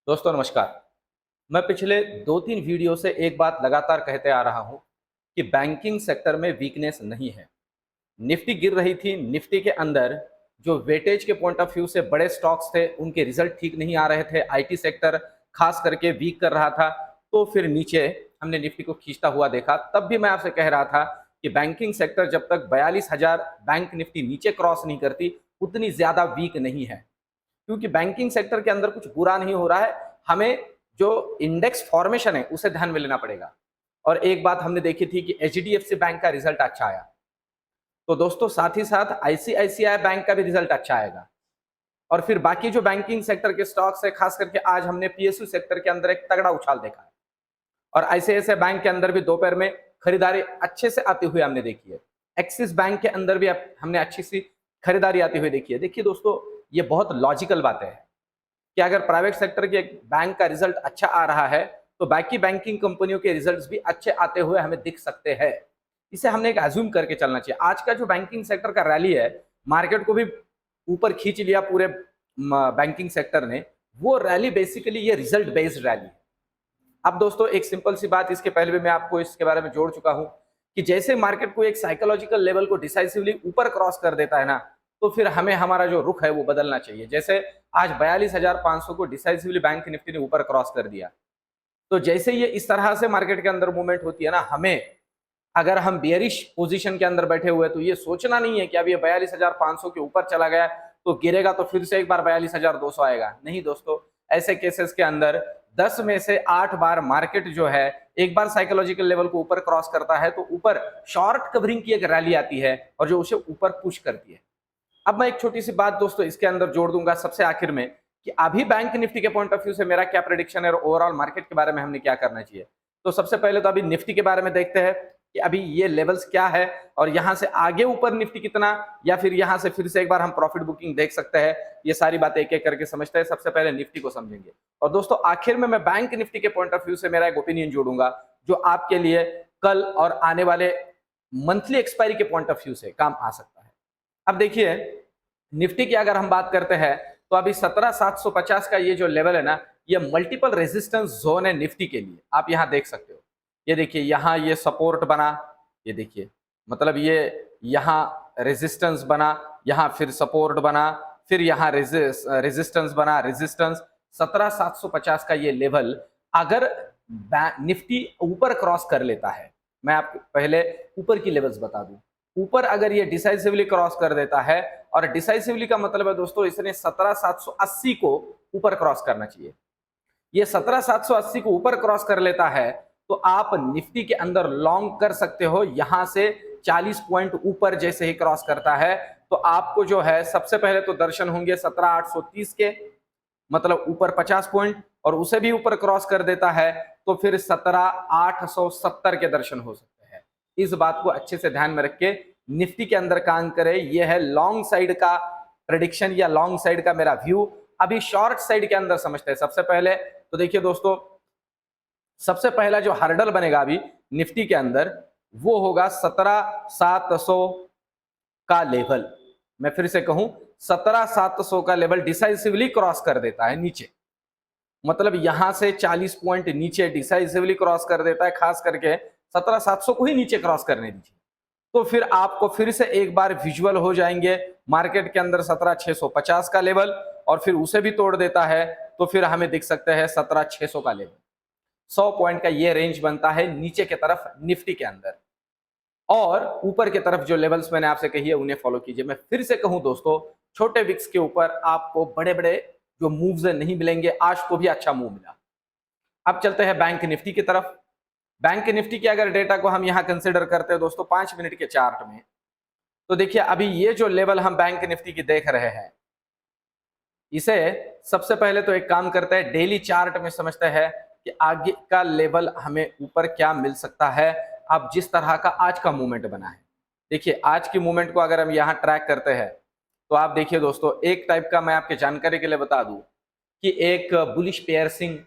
दोस्तों नमस्कार। मैं पिछले 2-3 वीडियो से एक बात लगातार कहते आ रहा हूँ कि बैंकिंग सेक्टर में वीकनेस नहीं है। निफ्टी गिर रही थी, निफ्टी के अंदर जो वेटेज के पॉइंट ऑफ व्यू से बड़े स्टॉक्स थे, उनके रिजल्ट ठीक नहीं आ रहे थे। आईटी सेक्टर खास करके वीक कर रहा था, तो फिर नीचे हमने निफ्टी को खींचता हुआ देखा। तब भी मैं आपसे कह रहा था कि बैंकिंग सेक्टर जब तक 42,000 बैंक निफ्टी नीचे क्रॉस नहीं करती, उतनी ज़्यादा वीक नहीं है। क्योंकि बैंकिंग सेक्टर के अंदर कुछ बुरा नहीं हो रहा है, हमें जो इंडेक्स फॉर्मेशन है उसे ध्यान में लेना पड़ेगा। और एक बात हमने देखी थी कि एचडीएफसी बैंक का रिजल्ट अच्छा आया, तो दोस्तों साथ ही साथ आईसीआईसीआई बैंक का भी रिजल्ट अच्छा आएगा। और फिर बाकी जो बैंकिंग सेक्टर के स्टॉक्स है, खास करके आज हमने पीएसयू सेक्टर के अंदर एक तगड़ा उछाल देखा है। और आईसीआईसीआई बैंक के अंदर भी दोपहर में खरीदारी अच्छे से आती हुई हमने देखी है। एक्सिस बैंक के अंदर भी हमने अच्छी सी खरीदारी आती हुई देखी है। देखिए दोस्तों, ये बहुत लॉजिकल बातें हैं कि अगर प्राइवेट सेक्टर के बैंक का रिजल्ट अच्छा आ रहा है, तो बाकी बैंकिंग कंपनियों के रिजल्ट्स भी अच्छे आते हुए हमें दिख सकते हैं। इसे हमने एक अज्यूम करके चलना चाहिए। आज का जो बैंकिंग सेक्टर का रैली है, मार्केट को भी ऊपर खींच लिया पूरे बैंकिंग सेक्टर ने। वो रैली बेसिकली ये रिजल्ट बेस्ड रैली है। अब दोस्तों एक सिंपल सी बात, इसके पहले भी मैं आपको इसके बारे में जोड़ चुका हूं कि जैसे मार्केट को एक साइकोलॉजिकल लेवल को डिसाइसिवली ऊपर क्रॉस कर देता है ना, तो फिर हमें हमारा जो रुख है वो बदलना चाहिए। जैसे आज 42,500 को डिसाइसिवली बैंक निफ्टी ने ऊपर क्रॉस कर दिया, तो जैसे ये इस तरह से मार्केट के अंदर मूवमेंट होती है ना, हमें अगर हम बियरिश पोजीशन के अंदर बैठे हुए तो ये सोचना नहीं है कि अब ये 42,500 के ऊपर चला गया तो गिरेगा तो फिर से एक बार 42,200 आएगा। नहीं दोस्तों, ऐसे केसेस के अंदर 10 में से 8 बार मार्केट जो है एक बार साइकोलॉजिकल लेवल को ऊपर क्रॉस करता है तो ऊपर शॉर्ट कवरिंग की एक रैली आती है और जो उसे ऊपर पुश करती है। अब मैं एक छोटी सी बात दोस्तों इसके अंदर जोड़ दूंगा सबसे आखिर में कि अभी बैंक निफ्टी के पॉइंट ऑफ व्यू से मेरा क्या प्रेडिक्शन है और ओवरऑल मार्केट के बारे में हमने क्या करना चाहिए। तो सबसे पहले तो अभी निफ्टी के बारे में देखते हैं कि अभी ये लेवल्स क्या है और यहां से आगे ऊपर निफ्टी कितना, या फिर यहां से फिर से एक बार हम प्रॉफिट बुकिंग देख सकते हैं। ये सारी बातें एक एक करके समझते हैं। सबसे पहले निफ्टी को समझेंगे और दोस्तों आखिर में मैं बैंक निफ्टी के पॉइंट ऑफ व्यू से मेरा एक ओपिनियन जोड़ूंगा जो आपके लिए कल और आने वाले मंथली एक्सपायरी के पॉइंट ऑफ व्यू से काम आ सकता है। अब देखिए, निफ्टी की अगर हम बात करते हैं तो अभी 17,750 का ये जो लेवल है ना, ये मल्टीपल रेजिस्टेंस जोन है निफ्टी के लिए। आप यहां देख सकते हो, ये देखिए यहाँ ये सपोर्ट बना, ये देखिए मतलब ये यहाँ रेजिस्टेंस बना, यहाँ फिर सपोर्ट बना, फिर यहाँ रेजिस्टेंस बना, रेजिस्टेंस 17,750 का ये लेवल अगर निफ्टी ऊपर क्रॉस कर लेता है, मैं आपको पहले ऊपर की लेवल्स बता दूं। ऊपर अगर ये डिसाइसिवली क्रॉस कर देता है, और डिसाइसिवली का मतलब है दोस्तों इसने 17,780 को ऊपर क्रॉस करना चाहिए। ये 17,780 को ऊपर क्रॉस कर लेता है तो आप निफ्टी के अंदर लॉन्ग कर सकते हो। यहां से 40 पॉइंट ऊपर जैसे ही क्रॉस करता है तो आपको जो है सबसे पहले तो दर्शन होंगे 17,830 के, मतलब ऊपर 50 पॉइंट, और उसे भी ऊपर क्रॉस कर देता है तो फिर 17,870 के दर्शन हो सकते हैं। इस बात को अच्छे से ध्यान में रख के निफ्टी के अंदर काम करें। यह है लॉन्ग साइड का प्रेडिक्शन या लॉन्ग साइड का मेरा व्यू। अभी शॉर्ट साइड के अंदर समझते हैं। सबसे पहले तो देखिए दोस्तों, सबसे पहला जो हर्डल बनेगा अभी निफ्टी के अंदर वो होगा 17,700 का लेवल। मैं फिर से कहूं, 17,700 का लेवल डिसाइसिवली क्रॉस कर देता है नीचे, मतलब यहां से 40 पॉइंट नीचे डिसाइसिवली क्रॉस कर देता है। खास करके 17,700 को ही नीचे क्रॉस करने दीजिए तो फिर आपको फिर से एक बार विजुअल हो जाएंगे मार्केट के अंदर 17,650 का लेवल, और फिर उसे भी तोड़ देता है तो फिर हमें दिख सकता है 17,600 का लेवल। 100 पॉइंट का ये रेंज बनता है नीचे की तरफ निफ्टी के अंदर। और ऊपर की तरफ जो लेवल्स मैंने आपसे कही है उन्हें फॉलो कीजिए। मैं फिर से कहूं दोस्तों, छोटे विक्स के ऊपर आपको बड़े बड़े जो मूव्स नहीं मिलेंगे। आज को भी अच्छा मूव मिला। अब चलते हैं बैंक निफ्टी की तरफ। बैंक निफ्टी के अगर डेटा को हम यहां कंसिडर करते हैं दोस्तों 5 मिनट के चार्ट में, तो देखिए अभी ये जो लेवल हम बैंक निफ्टी की देख रहे हैं, इसे सबसे पहले तो एक काम करते हैं, डेली चार्ट में समझते हैं कि आगे का लेवल हमें ऊपर क्या मिल सकता है। अब जिस तरह का आज का मूवमेंट बना है, देखिए आज की मूवमेंट को अगर हम यहाँ ट्रैक करते हैं तो आप देखिए दोस्तों, एक टाइप का मैं आपके जानकारी के लिए बता दूं कि एक बुलिश पेयर्सिंग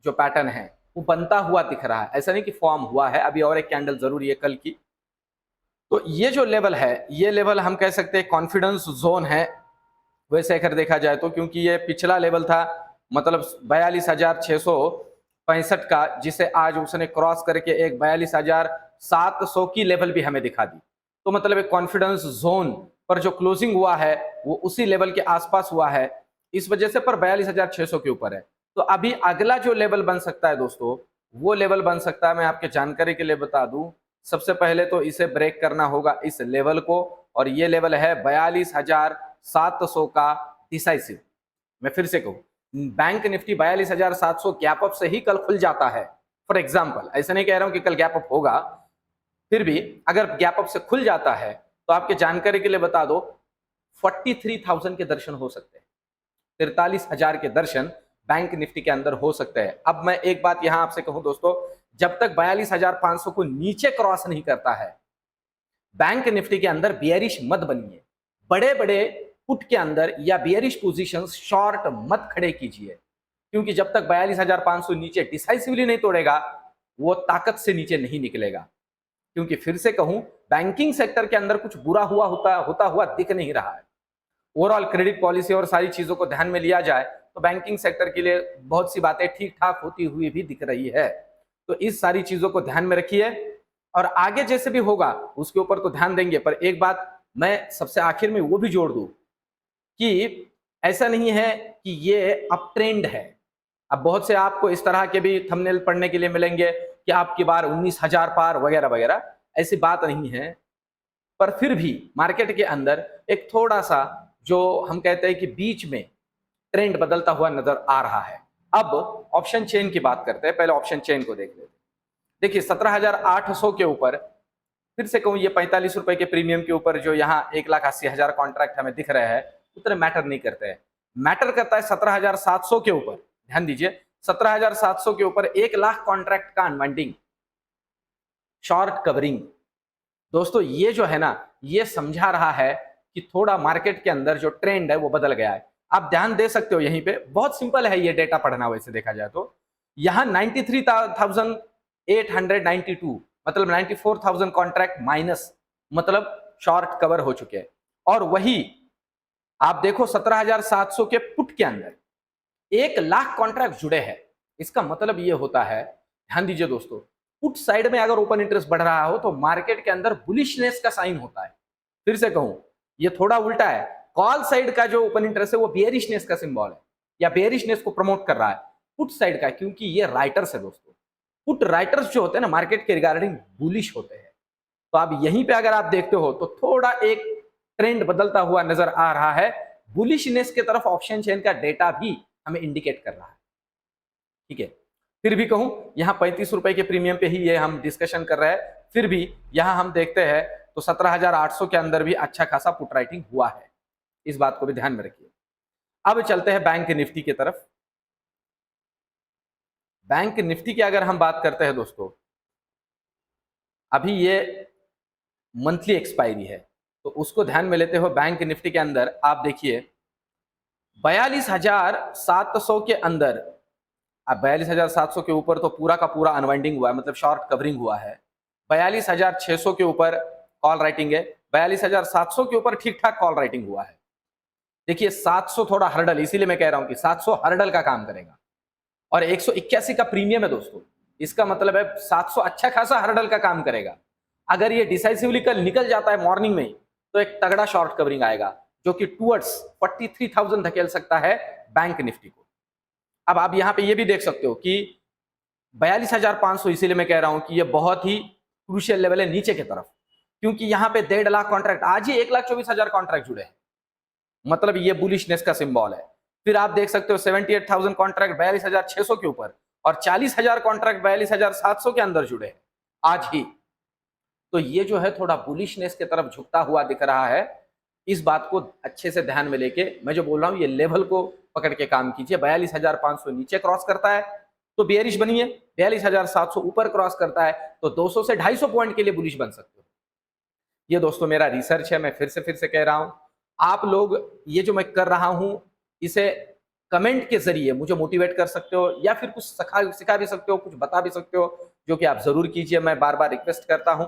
जो पैटर्न है वो बनता हुआ दिख रहा है। ऐसा नहीं कि फॉर्म हुआ है, अभी और एक कैंडल जरूरी है कल की। तो ये जो लेवल है, ये लेवल हम कह सकते हैं कॉन्फिडेंस जोन है वैसे अगर देखा जाए तो, क्योंकि ये पिछला लेवल था मतलब 42,665 का, जिसे आज उसने क्रॉस करके एक 42,700 की लेवल भी हमें दिखा दी। तो मतलब एक कॉन्फिडेंस जोन पर जो क्लोजिंग हुआ है वो उसी लेवल के आसपास हुआ है, इस वजह से पर 42,600 के ऊपर है। तो अभी अगला जो लेवल बन सकता है दोस्तों, वो लेवल बन सकता है, मैं आपके जानकारी के लिए बता दूं, सबसे पहले तो इसे ब्रेक करना होगा इस लेवल को, और ये लेवल है 42,700 का डिसाइसिव। मैं फिर से कहूं, बैंक निफ्टी 42,700 गैप अप से ही कल खुल जाता है। फॉर एग्जाम्पल, ऐसा नहीं कह रहा हूं कि कल गैप अप होगा, फिर भी अगर गैप अप से खुल जाता है तो आपके जानकारी के लिए बता दो 43,000 के दर्शन हो सकते हैं, 43,000 के दर्शन बैंक निफ्टी के अंदर हो सकते हैं। अब मैं एक बात यहां आपसे कहूं दोस्तों, जब तक 42,500 को नीचे क्रॉस नहीं करता है, बैंक निफ्टी के अंदर बियरिश मत बनिए। बड़े बड़े पुट के अंदर या बियरिश पोजीशंस शॉर्ट मत खड़े कीजिए, क्योंकि जब तक 42,500 नीचे डिसाइसिवली नहीं तोड़ेगा, वो ताकत से नीचे नहीं निकलेगा। क्योंकि फिर से कहूं, बैंकिंग सेक्टर के अंदर कुछ बुरा होता हुआ दिख नहीं रहा है। ओवरऑल क्रेडिट पॉलिसी और सारी चीजों को ध्यान में लिया जाए तो बैंकिंग सेक्टर के लिए बहुत सी बातें ठीक ठाक होती हुई भी दिख रही है। तो इस सारी चीजों को ध्यान में रखिए, और आगे जैसे भी होगा उसके ऊपर तो ध्यान देंगे। पर एक बात मैं सबसे आखिर में वो भी जोड़ दूं कि ऐसा नहीं है कि ये अप ट्रेंड है। अब बहुत से आपको इस तरह के भी थंबनेल पढ़ने के लिए मिलेंगे कि आपकी बार 19,000 पार वगैरह वगैरह, ऐसी बात नहीं है। पर फिर भी मार्केट के अंदर एक थोड़ा सा जो हम कहते हैं कि बीच में ट्रेंड बदलता हुआ नजर आ रहा है। अब ऑप्शन चेन की बात करते हैं, पहले ऑप्शन चेन को देख लेते हैं। देखिए 17,800 के ऊपर, फिर से कहूं, ये 45 रुपए के प्रीमियम के ऊपर जो यहाँ 1,80,000 कॉन्ट्रैक्ट हमें दिख रहे हैं, उतने मैटर नहीं करते हैं। मैटर करता है 17,700 के ऊपर। ध्यान दीजिए, 17,700 के ऊपर 1,00,000 कॉन्ट्रैक्ट का अनवाइंडिंग, शॉर्ट कवरिंग। दोस्तों ये जो है ना, ये समझा रहा है कि थोड़ा मार्केट के अंदर जो ट्रेंड है वो बदल गया है। आप ध्यान दे सकते हो, यहीं पे बहुत सिंपल है ये डेटा पढ़ना, वैसे देखा जाए तो यहां 93,892 मतलब 94,000 कॉन्ट्रैक्ट माइनस, मतलब शॉर्ट कवर हो चुके हैं। और वही आप देखो 17,700 के पुट के अंदर 1,00,000 कॉन्ट्रैक्ट जुड़े हैं। इसका मतलब ये होता है, ध्यान दीजिए दोस्तों, पुट साइड में अगर ओपन इंटरेस्ट बढ़ रहा हो तो मार्केट के अंदर बुलिशनेस का साइन होता है। फिर से कहूं, ये थोड़ा उल्टा है। कॉल साइड का जो ओपन इंटरेस्ट है वो बेयरिशनेस का सिंबल है, या बेयरिशनेस को प्रमोट कर रहा है। पुट साइड का, क्योंकि ये राइटर्स है दोस्तों, पुट राइटर्स जो होते हैं ना मार्केट के रिगार्डिंग बुलिश होते हैं। तो आप यहीं पे अगर आप देखते हो तो थोड़ा एक ट्रेंड बदलता हुआ नजर आ रहा है, बुलिशनेस के तरफ ऑप्शन चेन का डेटा भी हमें इंडिकेट कर रहा है। ठीक है, फिर भी कहूं, यहां 35 रुपए के प्रीमियम पे ही ये हम डिस्कशन कर रहे हैं, फिर भी यहां हम देखते हैं तो 17,800 के अंदर भी अच्छा खासा पुट राइटिंग हुआ है। इस बात को भी ध्यान में रखिए। अब चलते हैं बैंक निफ्टी की तरफ। बैंक निफ्टी की अगर हम बात करते हैं दोस्तों, अभी ये मंथली एक्सपायरी है, तो उसको ध्यान में लेते हुए बैंक निफ्टी के अंदर आप देखिए 42,700 के अंदर, अब 42,700 के ऊपर तो पूरा का पूरा अनवाइंडिंग हुआ है, मतलब शॉर्ट कवरिंग हुआ है। 42,600 के ऊपर कॉल राइटिंग है, 42,700 के ऊपर ठीक ठाक कॉल राइटिंग हुआ है। देखिए 700 थोड़ा हर्डल, इसीलिए मैं कह रहा हूं कि 700 हर्डल का काम करेगा, और 181 का प्रीमियम है दोस्तों, इसका मतलब है 700 अच्छा खासा हर्डल का काम करेगा। अगर ये डिसाइसिवली कल निकल जाता है मॉर्निंग में, तो एक तगड़ा शॉर्ट कवरिंग आएगा जो कि टुवर्ड्स 43,000 धकेल सकता है बैंक निफ्टी को। अब आप यहां पे ये भी देख सकते हो कि 42,500, इसीलिए मैं कह रहा हूं कि ये बहुत ही क्रूशियल लेवल है नीचे की तरफ, क्योंकि यहां पे 1,50,000 कॉन्ट्रैक्ट, आज ही 1,24,000 कॉन्ट्रैक्ट जुड़े हैं, मतलब ये बुलिशनेस का सिंबल है। फिर आप देख सकते हो 78,000 कॉन्ट्रैक्ट 42,600 के ऊपर, और 40,000 कॉन्ट्रैक्ट 42,700 के अंदर जुड़े हैं आज ही। तो ये जो है थोड़ा बुलिशनेस की तरफ झुकता हुआ दिख रहा है। इस बात को अच्छे से ध्यान में लेके मैं जो बोल रहा हूं, ये लेवल को पकड़ के काम कीजिए। 42,500 नीचे क्रॉस करता है तो बेयरिश बनिए, 42,700 ऊपर क्रॉस करता है तो 200 से 250 पॉइंट के लिए बुलिश बन सकते हो। ये दोस्तों मेरा रिसर्च है, मैं फिर से कह रहा हूं, आप लोग ये जो मैं कर रहा हूं इसे कमेंट के जरिए मुझे मोटिवेट कर सकते हो, या फिर कुछ सिखा भी सकते हो, कुछ बता भी सकते हो, जो कि आप जरूर कीजिए, मैं बार बार रिक्वेस्ट करता हूं।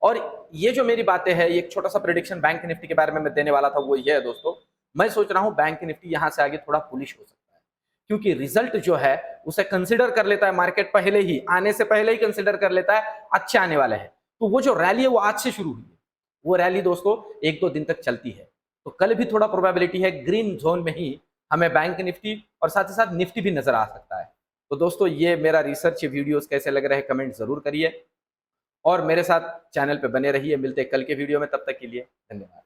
और ये जो मेरी बातें हैं, एक छोटा सा प्रेडिक्शन बैंक निफ्टी के बारे में मैं देने वाला था, वो ये है दोस्तों, मैं सोच रहा हूं बैंक निफ्टी यहां से आगे थोड़ा बुलिश हो सकता है, क्योंकि रिजल्ट जो है उसे कंसिडर कर लेता है मार्केट, पहले ही आने से पहले ही कंसिडर कर लेता है अच्छे आने वाले हैं। तो वो जो रैली है वो आज से शुरू हुई है, वो रैली दोस्तों 1-2 दिन तक चलती है। तो कल भी थोड़ा प्रोबेबिलिटी है ग्रीन जोन में ही हमें बैंक निफ्टी और साथ ही साथ निफ्टी भी नजर आ सकता है। तो दोस्तों ये मेरा रिसर्च वीडियोस कैसे लग रहे हैं कमेंट जरूर करिए और मेरे साथ चैनल पे बने रहिए। मिलते हैं कल के वीडियो में, तब तक के लिए धन्यवाद।